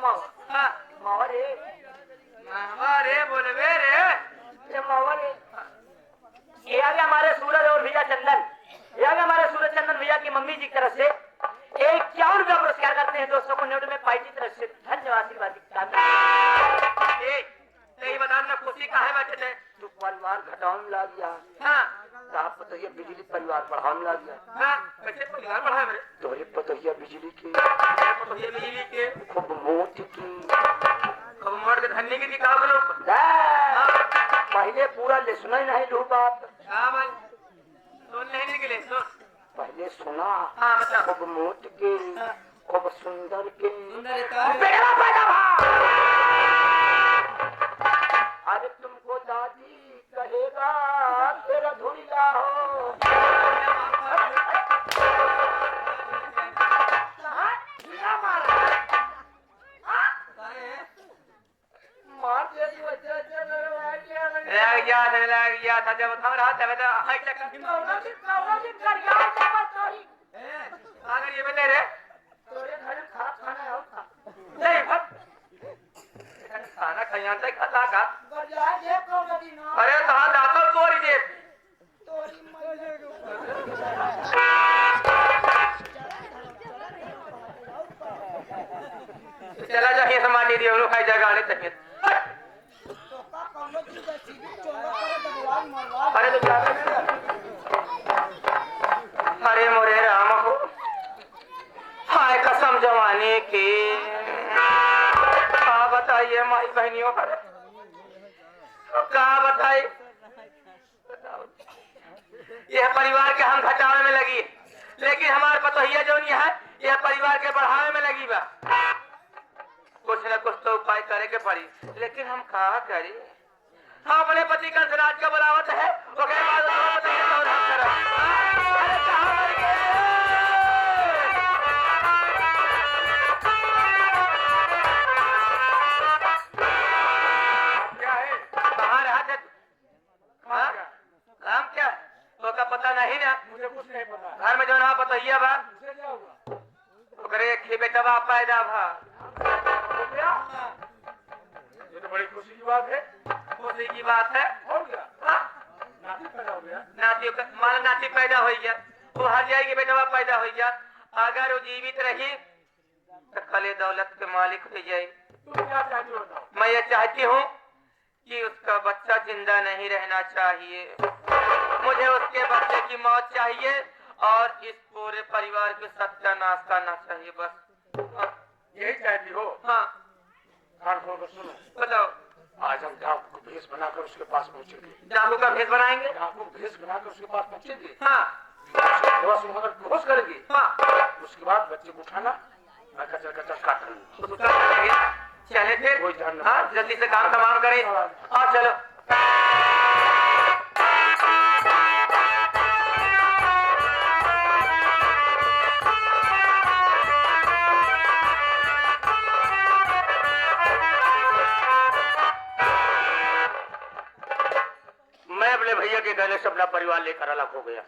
हाँ मावा रे बोले रे ये मावा रे। ये आ गया हमारे सूरज और भैया चंदन, ये आ गया हमारे सूरज चंदन भैया की मम्मी जी की तरफ से 51 रुपया पुरस्कार करते हैं दोस्तों को नोट में पाई की तरफ से धन्यवाद आशीर्वाद बता ना खुशी काहे बैठे थे तू परिवार घटाने लग गया। हाँ साहब पतोहिया बिजली परिवार बढ़ाने लग गया। हाँ कैसे परिवार बढ़ा मेरे तोरे पतोहिया बिजली की पतोहिया बिजली के खूब मोट की अब मोड़ के धन्य की दिखाओ लोग पहले पूरा ले सुना ही नहीं लू बात। हाँ भाई सुन नहीं निकले सुन पहले सुना हाँ मतलब खूब मोट के खूब सुंदर के अरे तुमको दादी कहेगा तेरा धुला हो लग गया था जब हम रहा था अगर ये बता रे नहीं खाना खाया खाता का अरे कहाँ दाता तोरी दे चला जाइए समाधि दिए लोग खाई जगह आने तक अरे तो अरे मोरे राम हो हाय कसम जवानी की क्या बताइए माई बहनियों का क्या बताइए यह परिवार के हम घटावे में लगी लेकिन हमारे पतोहिया जो नहीं है यह परिवार के बढ़ावे में लगी बा कुछ न कुछ तो उपाय करे के पड़ी लेकिन हम क्या करें हाँ अपने पति कंसराज का बरावत है उसके बाद क्या है कहाँ रहा थे काम क्या तो का पता नहीं ना मुझे कुछ नहीं पता घर में जो ना पतोहिया बा ओकरे खी बेटवा पैदा भा ये तो बड़ी खुशी की बात है। खुशी की बात है हो गया हाँ? नाती पैदा हो गया। नाती माल नाती पैदा हो गया वो हर जाएगी बेटवा पैदा हो गया अगर वो जीवित रही तो कले दौलत के मालिक हो जाए। तुम क्या चाहती हो बताओ। मैं ये चाहती हूँ कि उसका बच्चा जिंदा नहीं रहना चाहिए मुझे उसके बच्चे की मौत चाहिए और इस पूरे परिवार के सत्यानाश करना चाहिए बस यही चाहती हो। हाँ कान खोल कर सुनो। बताओ आज हम डाकू को भेष बनाकर उसके पास पहुंचेंगे। डाकू का भेष बनाएंगे डाकू को भेष बनाकर उसके पास पहुंचेंगे। हाँ सुनकर बेहोश करेंगे। हाँ उसके बाद बच्चे को उठाना मैं कचर कचर काटूंगा। उसका करेंगे चले फिर कोई ध्यान हाँ जल्दी से काम तमाम करें हाँ चलो मैं अपने भैया के कहने से अपना परिवार लेकर अलग हो गया।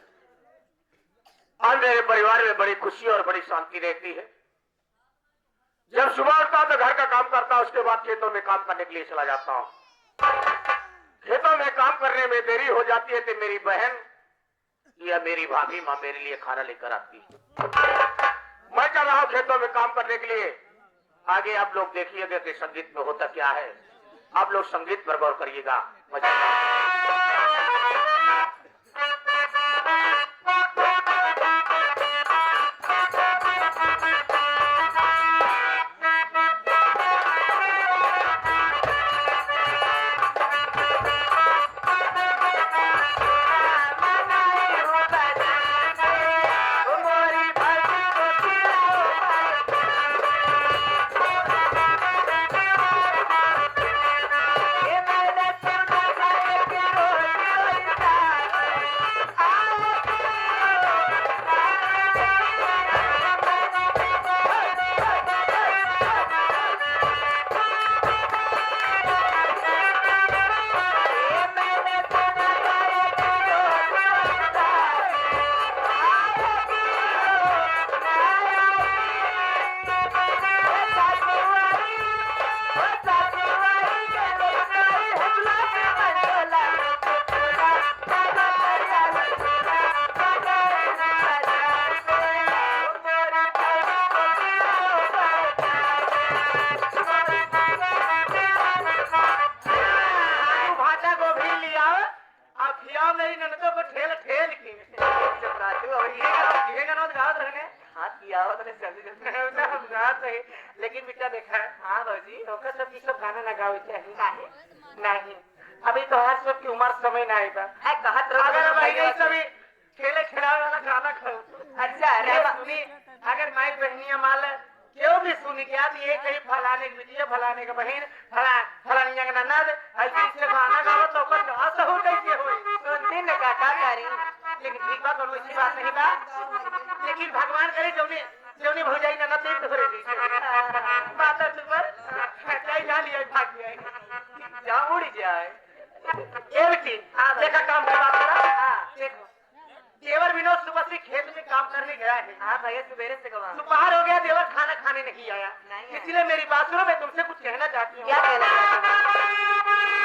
आज मेरे परिवार में बड़ी खुशी और बड़ी शांति रहती है। जब सुबह उठता तो घर का काम करता उसके बाद खेतों में काम करने के लिए चला जाता हूँ। खेतों में काम करने में देरी हो जाती है तो मेरी बहन या मेरी भाभी माँ मेरे लिए खाना लेकर आती है। मैं चल रहा हूँ खेतों में काम करने के लिए। आगे आप लोग देखिएगा कि संगीत में होता क्या है। आप लोग संगीत पर गौर करिएगा। ये मैंने सुना था बतिया जल्दी जल्दी हम रात है लेकिन बेटा देखा हाँ बाबूजी ओका सब की सब गाना लगावे चाहिए काहे नहीं अभी तो हर सब की उम्र समय ना आई बा है कहत रहो अगर भाई नहीं सभी खेले खिलावे वाला गाना खाओ अच्छा अरे अरे सुनी अगर माई बहनिया माल क्यों भी सुनी क्या ये कहीं फलाने की बिटिया फलाने का बहन फलानिया का ननद ऐसे इससे गाना गाओ तो ओकर कहां से हो कैसे होई सुनती न का करी लेकिन ठीक बात और ऐसी बात नहीं बा लेकिन भगवान करे जौने जौने भौजाई ना नते तो करे दी माता सुपर हटाई ना लिया भाग गया जा उड़ जाए ये बेटी देखा काम का बात करा देखो देवर विनोद सुबह से खेत में काम करने गया है हाँ भैया सवेरे से गवा दोपहर हो गया देवर खाना खाने नहीं आया नहीं इसलिए मेरी बात सुनो मैं तुमसे कुछ कहना चाहती हूँ क्या कहना चाहते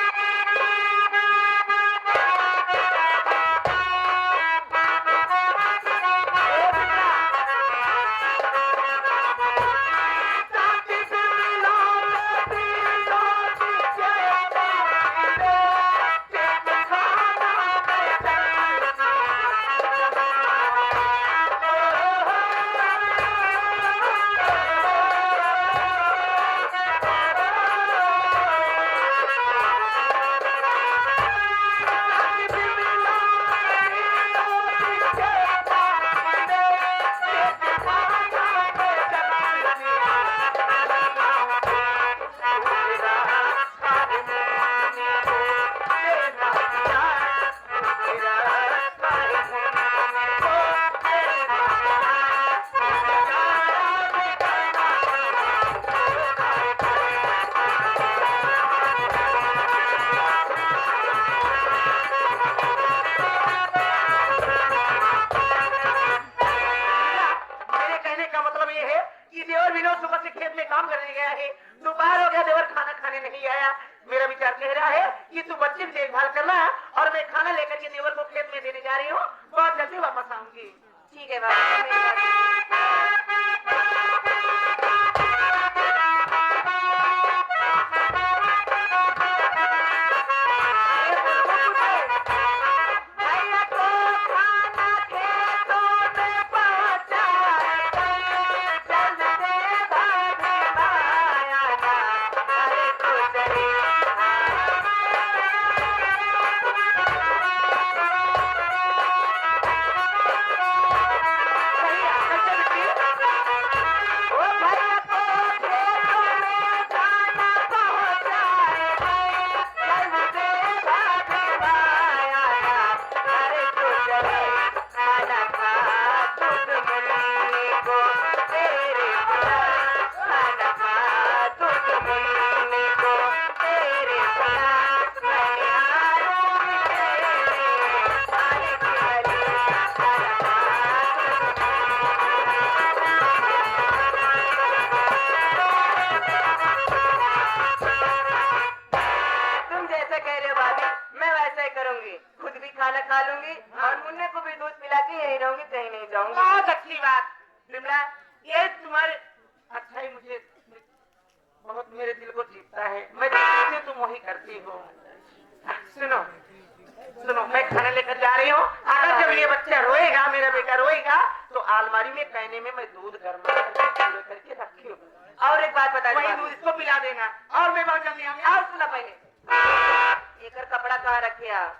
मेरे कहने का मतलब ये है कि देवर विनोद सुबह से खेत में काम करने गया है दोपहर हो गया देवर खाना खाने नहीं आया मेरा विचार कह रहा है कि तू बच्चे की देखभाल करना और मैं खाना लेकर के देवर को खेत में देने जा रही हूँ बहुत जल्दी वापस आऊंगी ठीक है बाबा तुम जैसे कह रहे हो भाभी मैं वैसा ही करूंगी खुद भी खाना खा लूंगी और मुन्ने को भी दूध पिला के यही रहूंगी कहीं नहीं जाऊंगी बहुत अच्छी बात बिमला ये तुम्हारे अच्छा ही मुझे बहुत मेरे दिल को जीतता है मैं देखती तुम वही करती हो सुनो सुनो मैं खाना लेकर जा रही हूँ अगर जब ये बच्चा रोएगा मेरा बेटा रोएगा तो अलमारी में कहने में मैं दूध गर्म करके रखी हूँ और एक बात बता वही दूं दूध इसको पिला देना और मैं बहुत जल्दी आऊंगी और सुना पहले एकर कपड़ा कहाँ रखे आप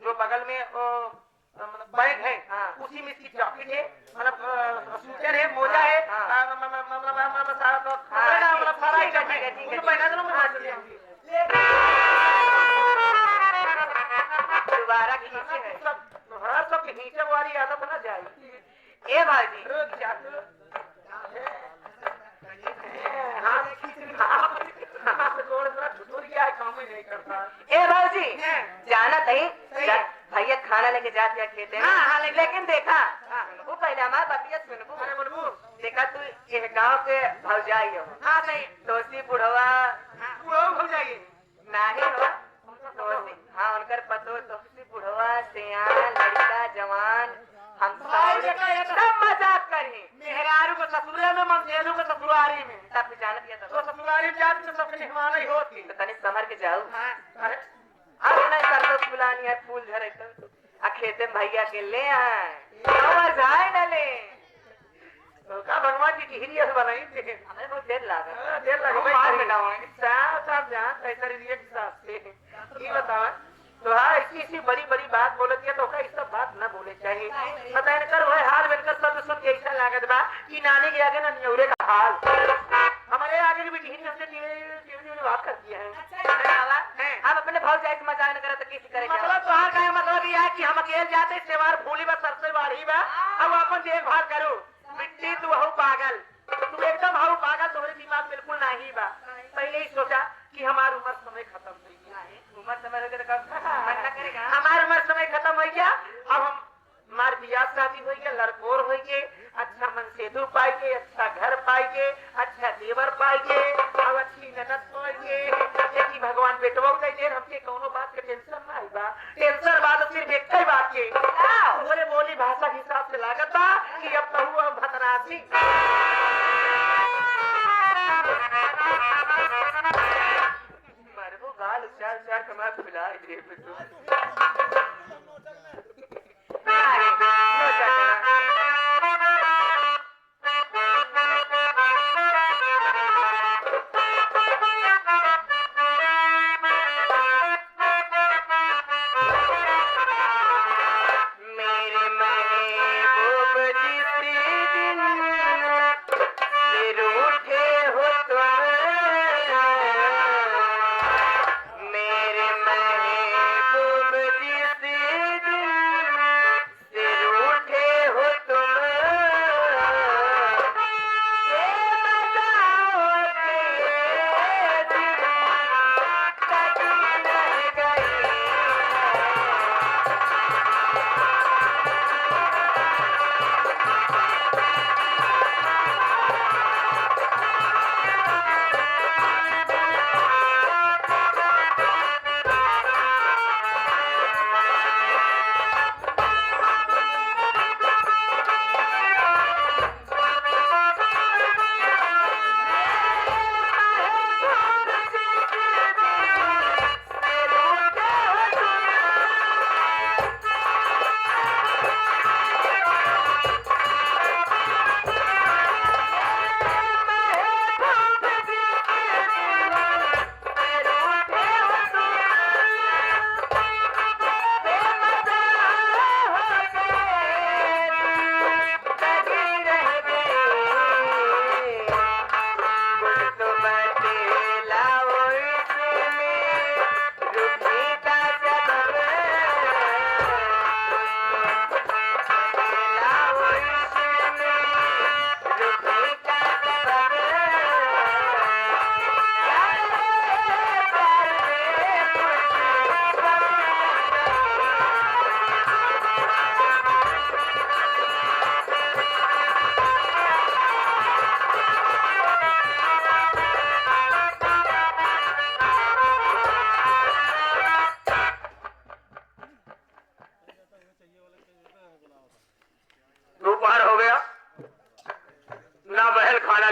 जो बगल में मतलब बैग है हाँ। उसी में इसकी जॉकेट है मतलब स्वेटर है मोजा है हाँ। मतलब सारा तो मतलब सारा ठीक है, आइटम ठीक है, ठीक है, उसको पहना दो मैं हाँ, बहुत जल्दी आऊंगी दोबारा खींचे है सब नीचे वाली आदत ना जाएगी ए भाजी रुक जा तू हाथ जोड़ मेरा ठुठुरिया है काम ही नहीं करता ए भाजी जाना नहीं सही है। भैया खाना लेके जाते खेते हैं हाँ, लेकिन देखा वो पहले हमारा बतिया सुनबू अरे बोलबू देखा तू ये गाँव के भौजाई हो हाँ नहीं दोस्ती बुढ़वा वो हो जाएगी नहीं हो दोस्ती हाँ उनकर पतो दोस्ती बुढ़वा सियान लड़का जवान हम सब मजाक करी मेहरारू को ससुरे में मंसेरू को ससुरारी में सब जानत किया तो ससुरारी जात से सबके निहवाना ही होती तो तनी संभर के जाऊ हाँ अरे अब नहीं सरसों फुलानी है फूल झरे तो आ खेते में भैया के ले आए जाए न ले रही थी। हमें बहुत देर लगा। देर लगा हम बाहर बैठा हुआ है। साहब जान कैसा रिएक्ट साहब से ये बतावा तो हाँ ऐसी बड़ी बड़ी बात बोलती है तो ओकरा इस सब बात न बोले चाहिए। पता है कर वह हाल बनकर सब सुन के ऐसा लागत बा कि नानी के आगे ना न्योरे का हाल हमारे आगे की बेटी हमसे टीवी बात करती है। हम अपने भाव जाए मजाक न करे तो किसी करे मतलब तोहार का मतलब ये है कि हम अकेले जाते सेवार भूली बा सरसे बाढ़ी बा अब अपन देखभाल करो मिट्टी तू हूँ पागल तू एकदम हूँ पागल तुम्हारे दिमाग बिल्कुल नहीं बा। पहले ही सोचा कि हमारी उम्र समय खत्म हो गई उम्र समय लगे तो मन न करेगा। हमारी उम्र समय खत्म हो गया अब हम हमार बियाह शादी हो गया लड़कोर हो गए अच्छा मन सेतु पाई के अच्छा घर पाई के अच्छा देवर पाई के अब अच्छी ननद पाई के कि भगवान बेटवा दे दे हमके कोनो बात के टेंशन ना आई बा टेंशन बात सिर्फ एक ही बात के बोले बोली भाषा के हिसाब से लागत बा कि अब तो हुआ भतरासी मरबो गाल चार चार कमा फुला दे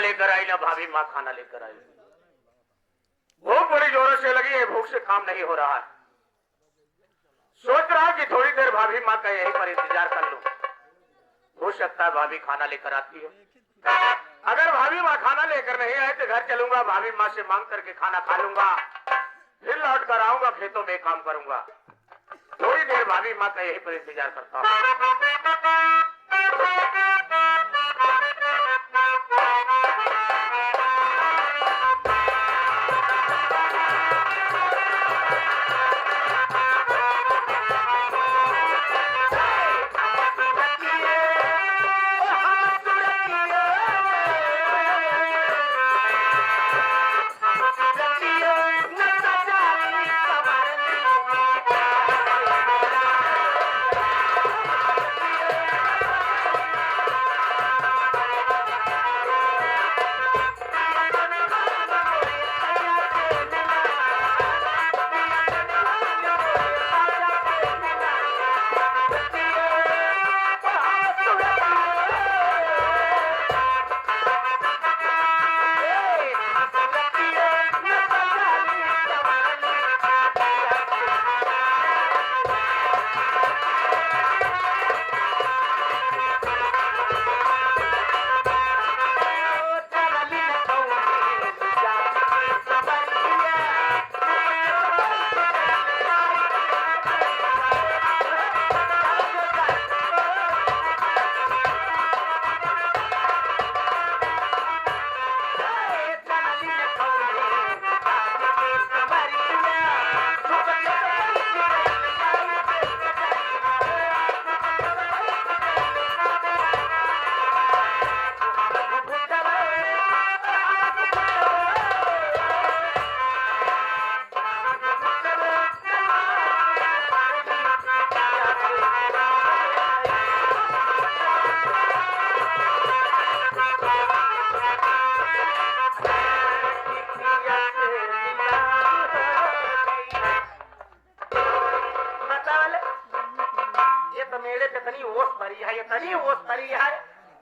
लेकर आई ना भाभी माँ खाना लेकर आई। भूख बड़ी जोरों से लगी है, भूख से काम नहीं हो रहा है। सोच रहा कि थोड़ी देर भाभी माँ का यहीं पर इंतजार कर लूं, हो सकता है भाभी खाना लेकर आती है। अगर भाभी माँ खाना लेकर नहीं आए तो घर चलूंगा, भाभी माँ से मांग करके खाना खा लूंगा, फिर लौट कर आऊंगा, खेतों में काम करूंगा। थोड़ी देर भाभी माँ का यहीं पर इंतजार करता हूँ।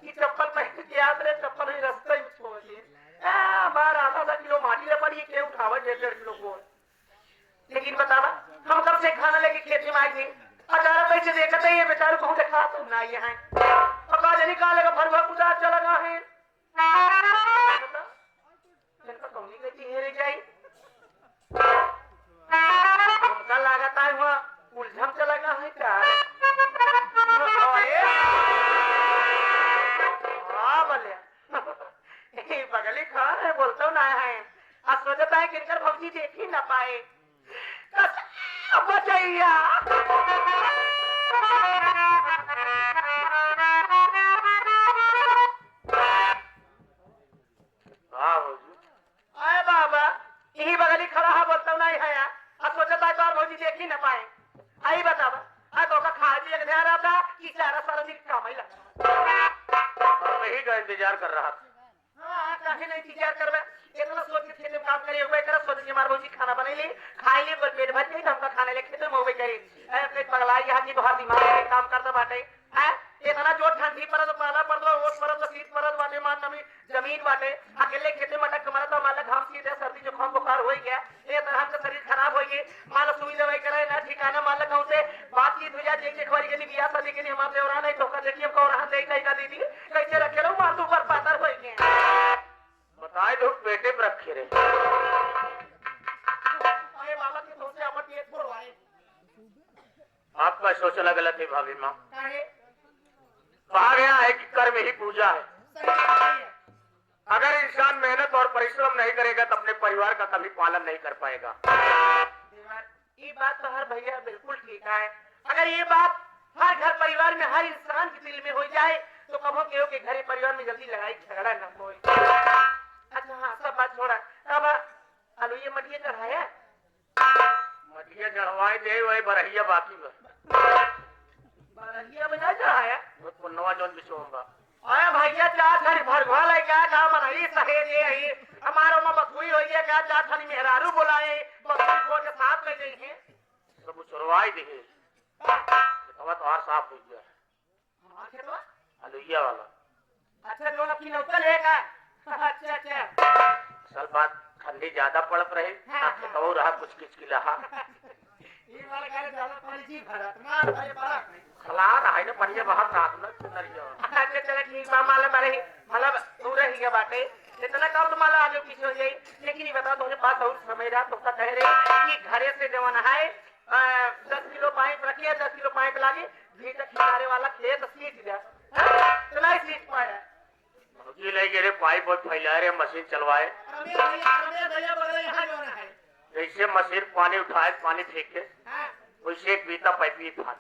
कि चप्पल पहन के याद रहे चप्पल ही रास्ते में छोड़ दिए बार आधा किलो माटी ले पड़ी के उठावा 1.5 किलो गोल। लेकिन बतावा हम कब से खाना लेके खेत में आए थे 18 पैसे देखते ये बेचारे को देखा तो ना ये है पका जनी कहा लगा भरवा गुजार चला गया है इनका कौनी गई हेरे जाई हमका लागत है हुआ उलझम चला गया है क्या बोले बगली खान है बोलता ना है आज सोचता है किनकर भक्ति देख ही ना पाए बचैया अरे बाबा यही बगली खड़ा है बोलता नहीं है आज सोचता है तो भौजी देख ही ना पाए आई बतावा आज तो खा भी ध्यान रहा था कि सारा सारा दिन काम ही लगा वही का इंतजार कर रहा था। हाँ काहे नहीं इंतजार करबे इतना सोच के खेत में काम करे हुए करा सोच के मार भौजी खाना बने ली खाई ले पर पेट भर नहीं हमका खाने ले खेत में होवे करी ए पेट पगला यहाँ की बाहर दिमाग में काम करता बाटे हैं इतना जो ठंडी परत पाला पड़ दो ओस परत शीत परत बाटे मान नमी जमीन बाटे अकेले खेत में मटक मारा तो माला घाम सीधे सर्दी जुकाम बुखार हो गया ये तरह से शरीर खराब हो गई माला सुई दवाई करे ना ठिकाना माला कहूं से बातचीत हो जाए देख खबरी के लिए बियाह शादी के लिए हमारे देवरा नहीं तो का देखिए हमको और हां देख नहीं का दीदी कैसे रखे लो मार ऊपर पातर हो गए बताए तो पेटे पर रखे रहे अरे बाबा के तो से अपन पेट भरवाए आपका सोचना गलत है भाभी माँ। काहे कहा गया है कि कर्म ही पूजा है। सही है अगर इंसान मेहनत और परिश्रम नहीं करेगा तो अपने परिवार का कभी पालन नहीं कर पाएगा। ये बात तो हर भैया बिल्कुल ठीक है अगर ये बात हर घर परिवार में हर इंसान के दिल में हो जाए तो कहो के घर परिवार में जल्दी लड़ाई झगड़ा न हो। अच्छा हाँ सब बात छोड़ा अब आलू ये मटिया चढ़ाया मटिया चढ़वाए दे वही बरहिया बाकी बरहिया में ना चढ़ाया पुनवा जोन बिछोंगा। अरे भैया चार थाली भरवा ले क्या काम बनाई सहेज ये हमारो में बसुई हो गया क्या चार थाली मेहरारू बुलाए बसुई को के साथ ले जाइए सब चढ़वाई दे तो और साफ हो गया हां खेतवा अलुइया वाला। अच्छा जो अपनी नौकर है का अच्छा अच्छा असल बात ठंडी ज्यादा पड़ रही तो रहा कुछ किचकिला ये वाला करे ज्यादा पानी जी भरत मार भाई बड़ा खला रहा है ना बढ़िया बाहर रात में नरिया। अच्छा चला ठीक बा माला मारे मतलब दूर रही है बाटे इतना काम तो माला आगे पीछे हो जाई लेकिन ये बताओ तुम्हारे पास और समय रहा तो कह रहे कि घरे से जवान है 10 किलो पाइप रखिए 10 किलो पाइप लागे भीतर किनारे वाला खेत सीट गया तो नहीं सीट पाया जी ले गए पाइप और फैला रहे मशीन चलवाए जैसे मशीन पानी उठाए पानी फेंके वैसे एक बीता पाइप ही था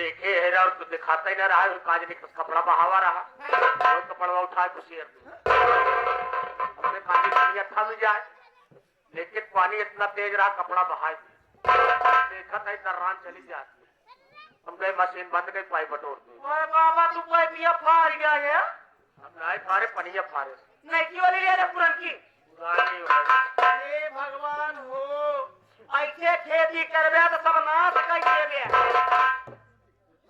देखे है और दिखाता ही ना रहा काज ने कपड़ा बहावा रहा और कपड़ा उठाए कुछ अपने पानी पानी अच्छा मिल जाए लेकिन पानी इतना तेज रहा कपड़ा बहाए देखा था दर्रान चली जाती हम गए मशीन बंद गई पाइप बटोर दी बाबा तू पाइपिया फाड़ गया है हम लाए फारे पनिया फारे नहीं क्यों वाली ले रहे पुरान की पुरानी हो हे भगवान हो ऐसे खेती करबे तो सब नाश कर देबे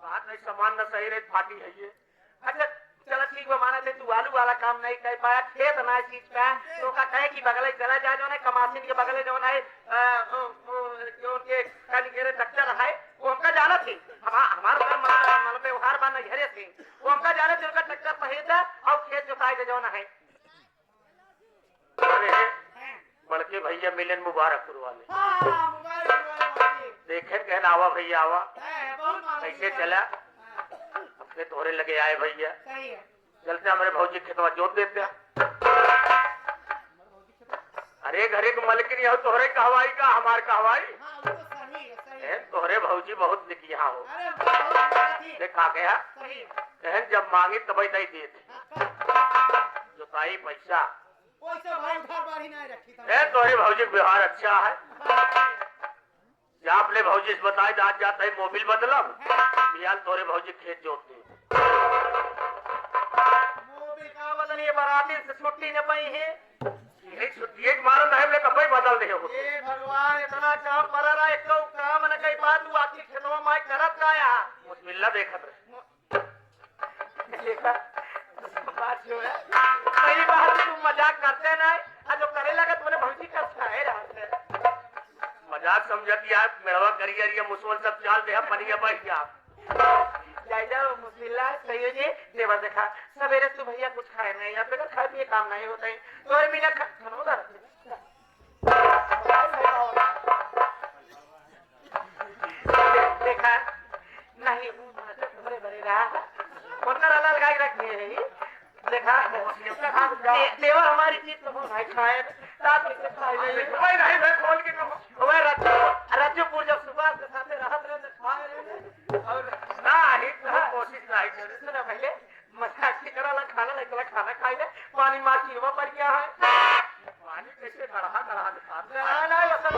बात नहीं सामान न सही रही फाटी है ये। अच्छा चलो ठीक बा माने थे तू आलू वाला काम नहीं कर पाया खेत ना चीज का तो का कहे कि बगले चला जा जो है कमासिन के बगले जो है जो उनके कानी के डॉक्टर है वो हमका जाना थी हमारा मतलब व्यवहार बन घरे थे वो हमका जाने थे उनका ट्रैक्टर सहित और खेत जोताई जो है बड़के भैया मिलन मुबारकपुर वाले देखे कहना आवा भैया आवा कैसे चला अपने तोहरे लगे आए भैया चलते हमारे भौजी खेतवा जोत देते अरे घरे को मलकिन हो तोहरे कहवाई का हमार कहवाई तोहरे भौजी बहुत निकी यहाँ हो देखा गया कहन जब मांगी तब नहीं देते जोताई पैसा तोहरे भौजी व्यवहार अच्छा है जा अपने भौजी से बताए आज जाता है मोबिल बदलम बिहार तोरे भौजी खेत जोतते मोबिल का बदलिए बराती से छुट्टी न पाई है छुट्टी एक मारो नहीं ले कपई बदल दे हो ए भगवान इतना काम पर रहा एक तो काम न कई बात तू आती खेतवा माई करत काया मुश्किल देखत रहे देखा बात जो है पहली बार तुम मजाक करते ना जो करे लगा तुमने भौजी का खाए रहते मजाक समझ दिया मेड़वा करिए ये मुसवन सब चाल दे बनिया बैठ गया जायजा मुस्लिल्लाह सही हो जी देवर देखा सवेरे से भैया कुछ खाए नहीं यहाँ पे तो खाए पिए काम नहीं होता है तो अरे मीना खाना उधर देखा नहीं बड़े बड़े रहा उनका लाला लगा के रखिए देखा देवर हमारी चीज तो भाई खाए साथ में खाए नहीं खोल के कहो ओए रज्जूपुर जब सुबह के साथ राहत रहे खाए और ना ही कोशिश नहीं करे सुना पहले मजाक से करा खाना नहीं करा खाना खाई ले पानी मार चीवा पड़ गया है पानी कैसे गढ़ा गढ़ा दिखाते ना असल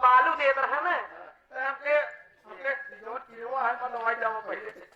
बालू दे रहा है ना हमके जो किलो है मैं दवाई जाऊं पहले